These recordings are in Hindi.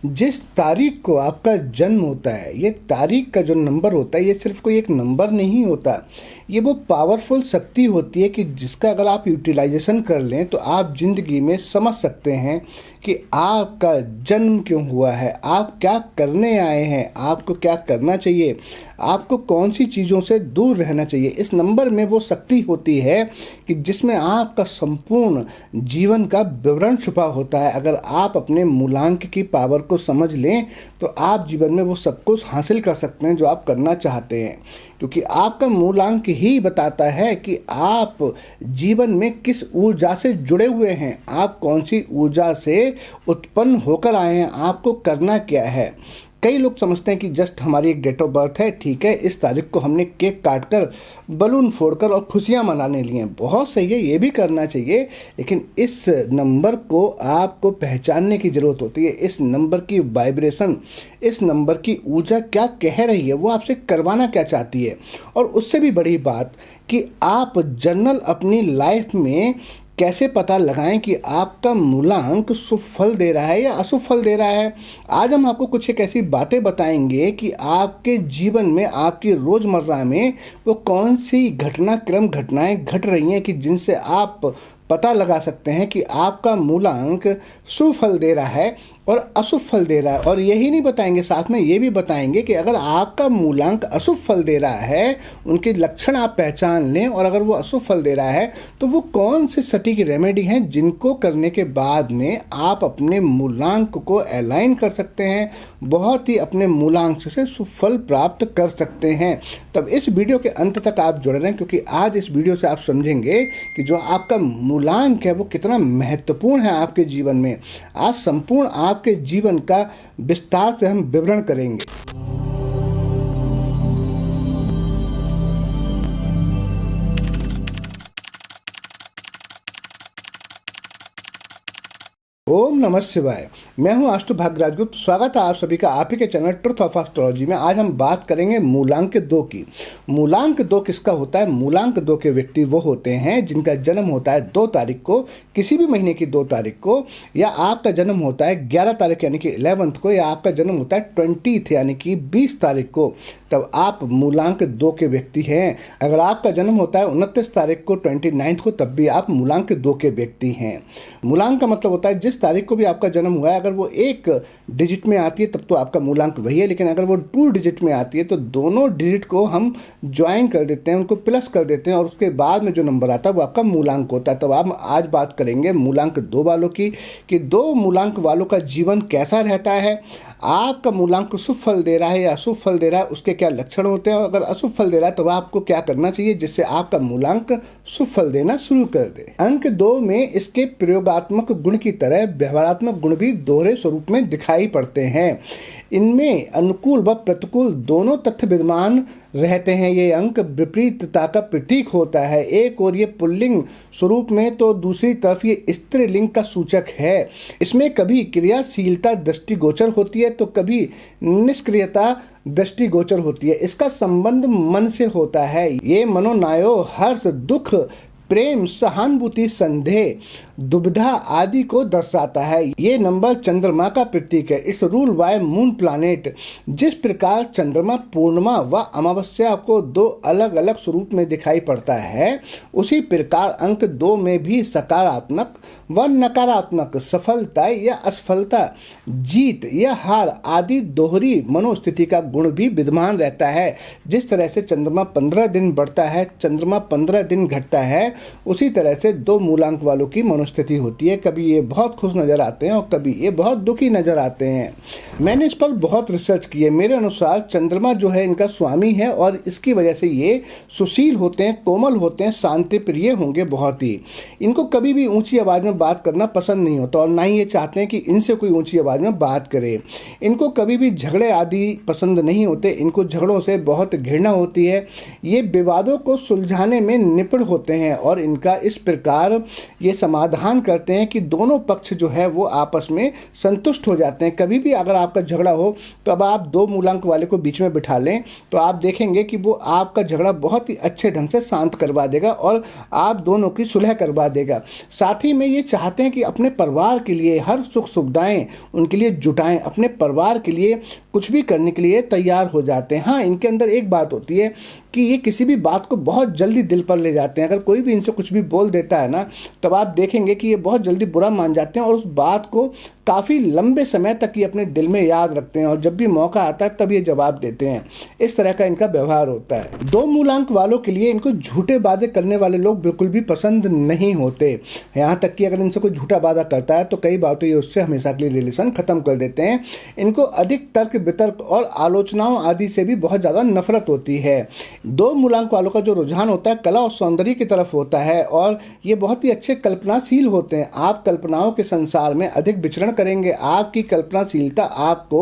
जिस तारीख को आपका जन्म होता है, ये तारीख का जो नंबर होता है, ये सिर्फ कोई एक नंबर नहीं होता। ये वो पावरफुल शक्ति होती है कि जिसका अगर आप यूटिलाइजेशन कर लें तो आप ज़िंदगी में समझ सकते हैं कि आपका जन्म क्यों हुआ है, आप क्या करने आए हैं, आपको क्या करना चाहिए, आपको कौन सी चीज़ों से दूर रहना चाहिए। इस नंबर में वो शक्ति होती है कि जिसमें आपका संपूर्ण जीवन का विवरण छुपा होता है। अगर आप अपने मूलांक की पावर को समझ लें तो आप जीवन में वो सब कुछ हासिल कर सकते हैं जो आप करना चाहते हैं, क्योंकि आपका मूलांक ही बताता है कि आप जीवन में किस ऊर्जा से जुड़े हुए हैं, आप कौन सी ऊर्जा से उत्पन्न होकर आए हैं, आपको करना क्या है। कई लोग समझते हैं कि जस्ट हमारी एक डेट ऑफ बर्थ है, ठीक है, इस तारीख को हमने केक काटकर बलून फोड़कर और खुशियां मनाने लिए हैं, बहुत सही है, ये भी करना चाहिए, लेकिन इस नंबर को आपको पहचानने की ज़रूरत होती है। इस नंबर की वाइब्रेशन, इस नंबर की ऊर्जा क्या कह रही है, वो आपसे करवाना क्या चाहती है। और उससे भी बड़ी बात कि आप जर्नल अपनी लाइफ में कैसे पता लगाएं कि आपका मूलांक शुभ फल दे रहा है या अशुभ फल दे रहा है। आज हम आपको कुछ एक ऐसी बातें बताएंगे कि आपके जीवन में, आपकी रोज़मर्रा में वो कौन सी घटनाएं घट रही हैं कि जिनसे आप पता लगा सकते हैं कि आपका मूलांक शुभ फल दे रहा है और अशुभ फल दे रहा है। और यही नहीं बताएंगे, साथ में ये भी बताएंगे कि अगर आपका मूलांक अशुभ फल दे रहा है, उनके लक्षण आप पहचान लें, और अगर वो अशुभ फल दे रहा है तो वो कौन से सटीक रेमेडी हैं जिनको करने के बाद में आप अपने मूलांक को अलाइन कर सकते हैं, बहुत ही अपने मूलांक से शुभ फल प्राप्त कर सकते हैं। तब इस वीडियो के अंत तक आप जुड़े रहें, क्योंकि आज इस वीडियो से आप समझेंगे कि जो आपका मूलांक है वो कितना महत्वपूर्ण है आपके जीवन में। आज संपूर्ण आपके जीवन का विस्तार से हम विवरण करेंगे। ओम नमः शिवाय। मैं हूं आष्टु भाग्यराज गुप्त। स्वागत है आप सभी का आप ही के चैनल ट्रुथ ऑफ एस्ट्रोलॉजी में। आज हम बात करेंगे मूलांक 2 की। मूलांक 2 किसका होता है? मूलांक 2 के व्यक्ति वो होते हैं जिनका जन्म होता है 2 तारीख को, किसी भी महीने की 2 तारीख को, या आपका जन्म होता है 11 तारीख यानी कि 11th को, या आपका जन्म होता है 20th यानी कि 20 तारीख को, तब आप मूलांक 2 के व्यक्ति हैं। अगर आपका जन्म होता है 29 तारीख को, 29th को, तब भी आप मूलांक 2 के व्यक्ति हैं। मूलांक का मतलब होता है जिस तारीख को भी आपका जन्म हुआ है, अगर वो 1 डिजिट में आती है तब तो आपका मूलांक वही है, लेकिन अगर वो 2 डिजिट में आती है तो दोनों डिजिट को हम ज्वाइन कर देते हैं, उनको प्लस कर देते हैं, और उसके बाद में जो नंबर आता है वो आपका मूलांक होता है। तब आप आज बात करेंगे मूलांक 2 वालों की कि 2 मूलांक वालों का जीवन कैसा रहता है, आपका मूलांक शुभ फल दे रहा है या अशुभ फल दे रहा है, उसके क्या लक्षण होते हैं, और अगर अशुभ फल दे रहा है तो आपको क्या करना चाहिए जिससे आपका मूलांक शुभ फल देना शुरू कर दे। अंक 2 में इसके प्रयोगात्मक गुण की तरह व्यवहारात्मक गुण भी दोहरे स्वरूप में दिखाई पड़ते हैं। इनमें अनुकूल व प्रतिकूल दोनों तथ्य विद्यमान रहते हैं। ये अंक विपरीतता का प्रतीक होता है, एक और ये पुल्लिंग स्वरूप में तो दूसरी तरफ ये स्त्रीलिंग का सूचक है। इसमें कभी क्रियाशीलता दृष्टिगोचर होती है तो कभी निष्क्रियता दृष्टिगोचर होती है। इसका संबंध मन से होता है। ये मनोनायो हर्ष, दुख, प्रेम, सहानुभूति, संदेह, दुविधा आदि को दर्शाता है। ये नंबर चंद्रमा का प्रतीक है। It's rule by moon planet. जिस प्रकार चंद्रमा पूर्णिमा व अमावस्या को 2 अलग अलग स्वरूप में दिखाई पड़ता है, उसी प्रकार अंक 2 में भी सकारात्मक व नकारात्मक, सफलता या असफलता, जीत या हार आदि दोहरी मनोस्थिति का गुण भी विद्यमान रहता है। जिस तरह से चंद्रमा 15 दिन बढ़ता है, चंद्रमा 15 दिन घटता है, उसी तरह से 2 मूलांक वालों की मनोस्थिति होती है। कभी ये बहुत खुश नजर आते हैं और कभी ये बहुत दुखी नजर आते हैं। मैंने इस पर बहुत रिसर्च की है। मेरे अनुसार चंद्रमा जो है इनका स्वामी है, और इसकी वजह से ये सुशील होते हैं, कोमल होते हैं, शांति प्रिय होंगे बहुत ही। इनको कभी भी ऊंची आवाज़ में बात करना पसंद नहीं होता, और ना ही ये चाहते हैं कि इनसे कोई ऊंची आवाज़ में बात करे। इनको कभी भी झगड़े आदि पसंद नहीं होते, इनको झगड़ों से बहुत घृणा होती है। ये विवादों को सुलझाने में निपुण होते हैं, और इनका इस प्रकार ये समाधान समाधान करते हैं कि दोनों पक्ष जो है वो आपस में संतुष्ट हो जाते हैं। कभी भी अगर आपका झगड़ा हो तो अब आप 2 मूलांक वाले को बीच में बिठा लें तो आप देखेंगे कि वो आपका झगड़ा बहुत ही अच्छे ढंग से शांत करवा देगा और आप दोनों की सुलह करवा देगा। साथ ही में ये चाहते हैं कि अपने परिवार के लिए हर सुख सुविधाएं उनके लिए जुटाएं, अपने परिवार के लिए कुछ भी करने के लिए तैयार हो जाते हैं। हाँ, इनके अंदर एक बात होती है कि ये किसी भी बात को बहुत जल्दी दिल पर ले जाते हैं। अगर कोई भी इनसे कुछ भी बोल देता है ना, तब आप देखेंगे कि ये बहुत जल्दी बुरा मान जाते हैं और उस बात को काफ़ी लंबे समय तक ये अपने दिल में याद रखते हैं और जब भी मौका आता है तब ये जवाब देते हैं। इस तरह का इनका व्यवहार होता है। 2 मूलांक वालों के लिए इनको झूठे वादे करने वाले लोग बिल्कुल भी पसंद नहीं होते। यहाँ तक कि अगर इनसे कोई झूठा वादा करता है तो कई बार तो ये उससे हमेशा के लिए रिलेशन खत्म कर देते हैं। इनको अधिक तर्क वितर्क और आलोचनाओं आदि से भी बहुत ज़्यादा नफरत होती है। 2 मूलांक वालों का जो रुझान होता है कला और सौंदर्य की तरफ होता है और ये बहुत ही अच्छे कल्पनाशील होते हैं। आप कल्पनाओं के संसार में अधिक विचरण करेंगे। आपकी कल्पनाशीलता आपको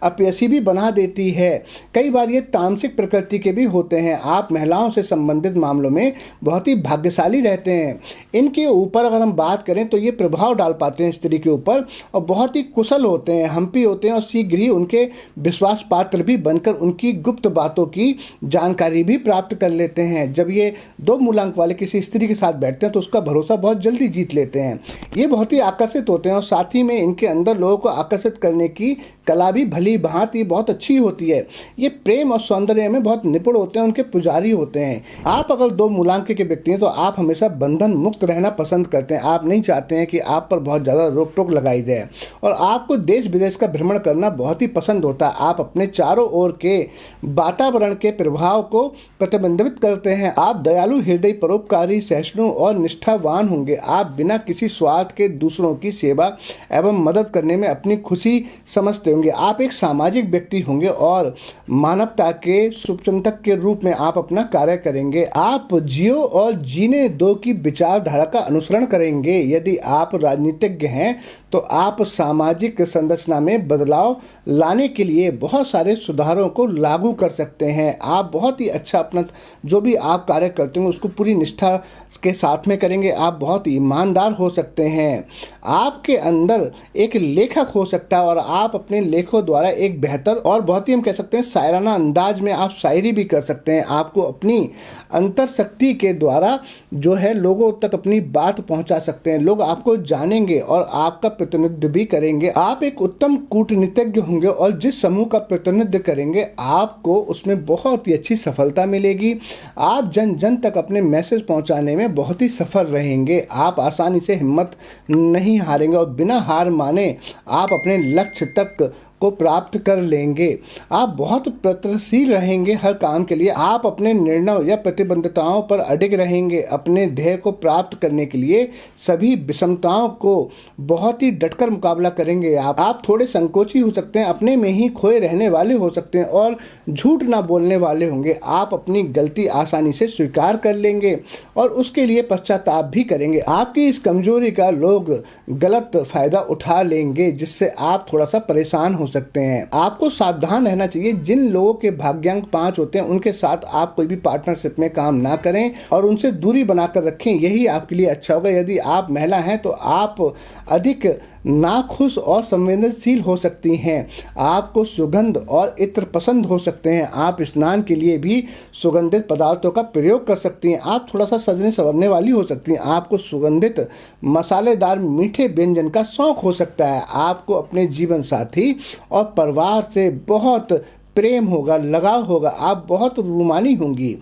अपयशी भी बना देती है। कई बार ये तामसिक प्रकृति के भी होते हैं। आप महिलाओं से संबंधित मामलों में बहुत ही भाग्यशाली रहते हैं। इनके ऊपर अगर हम बात करें तो ये प्रभाव डाल पाते हैं स्त्री के ऊपर और बहुत ही कुशल होते हैं, हम्पी होते हैं और शीघ्र ही उनके विश्वास पात्र भी बनकर उनकी गुप्त बातों की जानकारी भी प्राप्त कर लेते हैं। जब ये 2 मूलांक वाले किसी स्त्री के साथ बैठते हैं तो उसका भरोसा बहुत जल्दी जीत लेते हैं। ये बहुत ही आकर्षित होते हैं और साथ ही में इनके अंदर लोगों को आकर्षित करने की कला भी भली भांति बहुत अच्छी होती है। ये प्रेम और सौंदर्य में बहुत निपुण होते हैं, उनके पुजारी होते हैं। आप अगर 2 मूलांक के व्यक्ति हैं तो आप हमेशा बंधन मुक्त रहना पसंद करते हैं। आप नहीं चाहते हैं कि आप पर बहुत ज़्यादा रोक टोक लगाई जाए और आपको देश विदेश का भ्रमण करना बहुत ही पसंद होता है। आप अपने चारों ओर के वातावरण के प्रभाव को प्रतिबंधित करते हैं। आप दयालु, हृदय, परोपकारी, सहिष्णु और निष्ठावान होंगे। आप बिना किसी स्वार्थ के दूसरों की सेवा एवं मदद करने में अपनी खुशी समझते होंगे। आप एक सामाजिक व्यक्ति होंगे और मानवता के शुभचिंतक के रूप में आप अपना कार्य करेंगे। आप जियो और जीने दो की विचारधारा का अनुसरण करेंगे। यदि आप राजनीतिज्ञ हैं तो आप सामाजिक संरचना में बदलाव लाने के लिए बहुत सारे सुधारों को लागू कर सकते हैं। आप बहुत ही अच्छा अपना जो भी आप कार्य करते हैं उसको पूरी निष्ठा के साथ में करेंगे। आप बहुत ईमानदार हो सकते हैं। आपके अंदर एक लेखक हो सकता है और आप अपने लेखों द्वारा एक बेहतर और बहुत ही हम कह सकते हैं शायराना अंदाज में आप शायरी भी कर सकते हैं। आपको अपनी अंतर शक्ति के द्वारा जो है लोगों तक अपनी बात पहुंचा सकते हैं। लोग आपको जानेंगे और आपका प्रतिनिधित्व भी करेंगे। आप एक उत्तम कूटनीतिज्ञ होंगे और जिस समूह का प्रतिनिधित्व करेंगे आपको उसमें बहुत ही अच्छी सफलता मिलेगी। आप जन जन तक अपने मैसेज पहुंचाने में बहुत ही सफल रहेंगे। आप आसानी से हिम्मत नहीं हारेंगे और बिना हार माने आप अपने लक्ष्य तक को प्राप्त कर लेंगे। आप बहुत प्रयत्नशील रहेंगे हर काम के लिए। आप अपने निर्णय या प्रतिबद्धताओं पर अडिग रहेंगे। अपने ध्येय को प्राप्त करने के लिए सभी विषमताओं को बहुत ही डटकर मुकाबला करेंगे। आप थोड़े संकोची हो सकते हैं, अपने में ही खोए रहने वाले हो सकते हैं और झूठ ना बोलने वाले होंगे। आप अपनी गलती आसानी से स्वीकार कर लेंगे और उसके लिए पश्चाताप भी करेंगे। आपकी इस कमजोरी का लोग गलत फायदा उठा लेंगे जिससे आप थोड़ा सा परेशान हो सकते हैं। आपको सावधान रहना चाहिए। जिन लोगों के भाग्यांक 5 होते हैं उनके साथ आप कोई भी पार्टनरशिप में काम ना करें और उनसे दूरी बनाकर रखें। यही आपके लिए अच्छा होगा। यदि आप महिला हैं तो आप अधिक नाखुश और संवेदनशील हो सकती हैं। आपको सुगंध और इत्र पसंद हो सकते हैं। आप स्नान के लिए भी सुगंधित पदार्थों का प्रयोग कर सकती हैं। आप थोड़ा सा सजने संवरने वाली हो सकती हैं। आपको सुगंधित मसालेदार मीठे व्यंजन का शौक हो सकता है। आपको अपने जीवन साथी और परिवार से बहुत प्रेम होगा, लगाव होगा। आप बहुत रूमानी होंगी।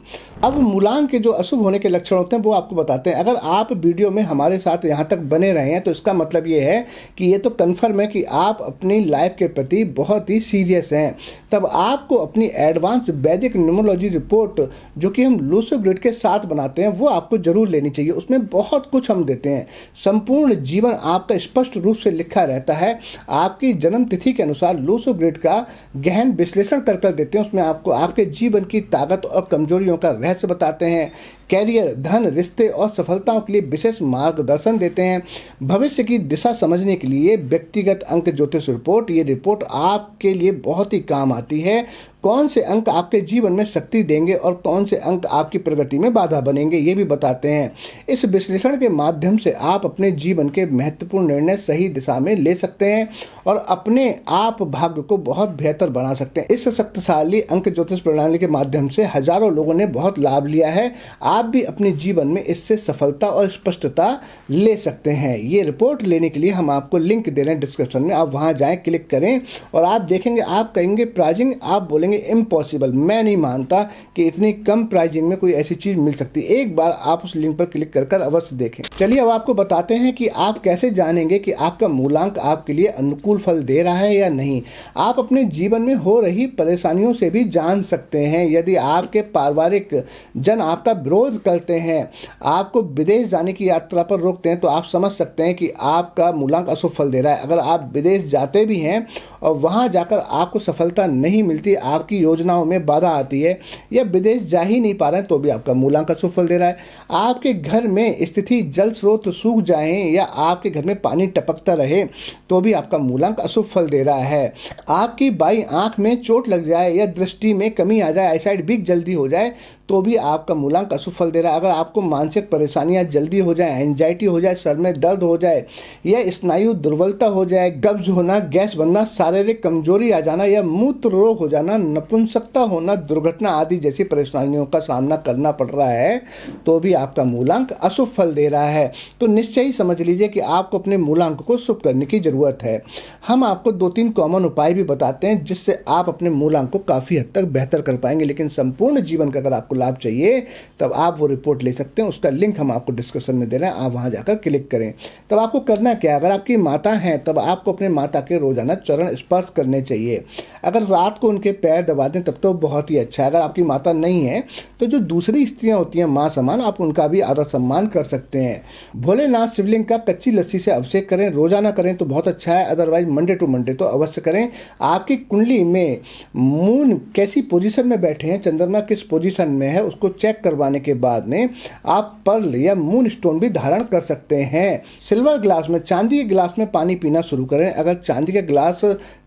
अब मूलांक के जो अशुभ होने के लक्षण होते हैं वो आपको बताते हैं। अगर आप वीडियो में हमारे साथ यहाँ तक बने रहे हैं तो इसका मतलब ये है कि ये तो कन्फर्म है कि आप अपनी लाइफ के प्रति बहुत ही सीरियस हैं। तब आपको अपनी एडवांस बेसिक न्यूमरोलॉजी रिपोर्ट जो कि हम लूसो ग्रिड के साथ बनाते हैं वो आपको जरूर लेनी चाहिए। उसमें बहुत कुछ हम देते हैं। संपूर्ण जीवन आपका स्पष्ट रूप से लिखा रहता है। आपकी जन्म तिथि के अनुसार लूसो ग्रिड का गहन विश्लेषण कर देते हैं। उसमें आपको आपके जीवन की ताकत और कमजोरियों का रहस्य बताते हैं। कैरियर, धन, रिश्ते और सफलताओं के लिए विशेष मार्गदर्शन देते हैं। भविष्य की दिशा समझने के लिए व्यक्तिगत अंक ज्योतिष रिपोर्ट, ये रिपोर्ट आपके लिए बहुत ही काम आती है। कौन से अंक आपके जीवन में शक्ति देंगे और कौन से अंक आपकी प्रगति में बाधा बनेंगे, ये भी बताते हैं। इस विश्लेषण के माध्यम से आप अपने जीवन के महत्वपूर्ण निर्णय सही दिशा में ले सकते हैं और अपने आप भाग्य को बहुत बेहतर बना सकते हैं। इस शक्तिशाली अंक ज्योतिष प्रणाली के माध्यम से हजारों लोगों ने बहुत लाभ लिया है। आप भी अपने जीवन में इससे सफलता और स्पष्टता ले सकते हैं। ये रिपोर्ट लेने के लिए हम आपको लिंक दे रहे हैं डिस्क्रिप्शन में, आप वहां जाएं, क्लिक करें और आप देखेंगे, आप कहेंगे प्राइजिंग, आप बोलेंगे इम्पॉसिबल, मैं नहीं मानता कि इतनी कम प्राइजिंग में कोई ऐसी चीज मिल सकती। एक बार आप उस लिंक पर क्लिक कर अवश्य देखें। चलिए अब आपको बताते हैं कि आप कैसे जानेंगे कि आपका मूलांक आपके लिए अनुकूल फल दे रहा है या नहीं। आप अपने जीवन में हो रही परेशानियों से भी जान सकते हैं। यदि आपके पारिवारिक जन आपका विरोध करते हैं, आपको विदेश जाने की यात्रा पर रोकते हैं, तो आप समझ सकते हैं कि आपका मूलांक अशुभ फल दे रहा है। अगर आप विदेश जाते भी हैं और वहां जाकर आपको सफलता नहीं मिलती, आपकी योजनाओं में बाधा आती है या विदेश जा ही नहीं पा रहे हैं, तो भी आपका मूलांक अशुभ फल दे रहा है। आपके घर में स्थिति जल स्रोत सूख जाएं या आपके घर में पानी टपकता रहे, तो भी आपका मूलांक अशुभ फल दे रहा है। आपकी बाई आंख में चोट लग जाए या दृष्टि में कमी आ जाए, आईसाइट वीक जल्दी हो जाए, तो भी आपका मूलांक अशुभ फल दे रहा है। अगर आपको मानसिक परेशानियां जल्दी हो जाए, एंजाइटी हो जाए, सर में दर्द हो जाए या स्नायु दुर्बलता हो जाए, कब्ज होना, गैस बनना, शारीरिक कमजोरी आ जाना या मूत्र रोग हो जाना, नपुंसकता होना, दुर्घटना आदि जैसी परेशानियों का सामना करना पड़ रहा है, तो भी आपका मूलांक अशुभ फल दे रहा है। तो निश्चय ही समझ लीजिए कि आपको अपने मूलांक को शुभ करने की जरूरत है। हम आपको 2-3 कॉमन उपाय भी बताते हैं जिससे आप अपने मूलांक को काफी हद तक बेहतर कर पाएंगे। लेकिन संपूर्ण जीवन का अगर आपको लाभ चाहिए, तब आप वो रिपोर्ट ले सकते हैं। उसका लिंक हम आपको डिस्क्रिप्शन में दे रहे हैं, आप वहां जाकर क्लिक करें। तब आपको करना क्या, अगर आपकी माता हैं तब आपको अपने माता के रोजाना चरण स्पर्श करने चाहिए। अगर रात को उनके पैर दबा दें तब तो बहुत ही अच्छा है। अगर आपकी माता नहीं है तो जो दूसरी स्त्रियां होती हैं मां समान, आप उनका भी आदर सम्मान कर सकते हैं। भोलेनाथ शिवलिंग का कच्ची लस्सी से अभिषेक करें, रोजाना करें तो बहुत अच्छा है, अदरवाइज मंडे टू मंडे तो अवश्य करें। आपकी कुंडली में मून कैसी पोजीशन में बैठे हैं, चंद्रमा किस पोजीशन में है, उसको चेक करवाने के बाद में आप पर्ल या मून स्टोन भी धारण कर सकते हैं। सिल्वर ग्लास में, चांदी के गिलास में पानी पीना शुरू करें। अगर चांदी का गिलास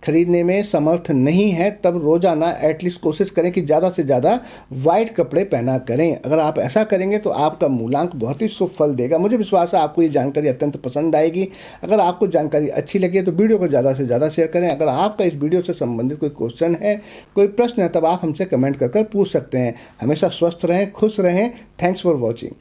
खरीदने में समर्थ नहीं है, तब रोजाना एटलीस्ट कोशिश करें कि ज़्यादा से ज़्यादा वाइट कपड़े पहना करें। अगर आप ऐसा करेंगे तो आपका मूलांक बहुत ही शुभ फल देगा। मुझे विश्वास है आपको ये जानकारी अत्यंत पसंद आएगी। अगर आपको जानकारी अच्छी लगी तो वीडियो को ज़्यादा से ज़्यादा शेयर करें। अगर आपका इस वीडियो से संबंधित कोई क्वेश्चन है, कोई प्रश्न है, तब आप हमसे कमेंट कर पूछ सकते हैं। हमेशा स्वस्थ रहें, खुश रहें। Thanks for watching.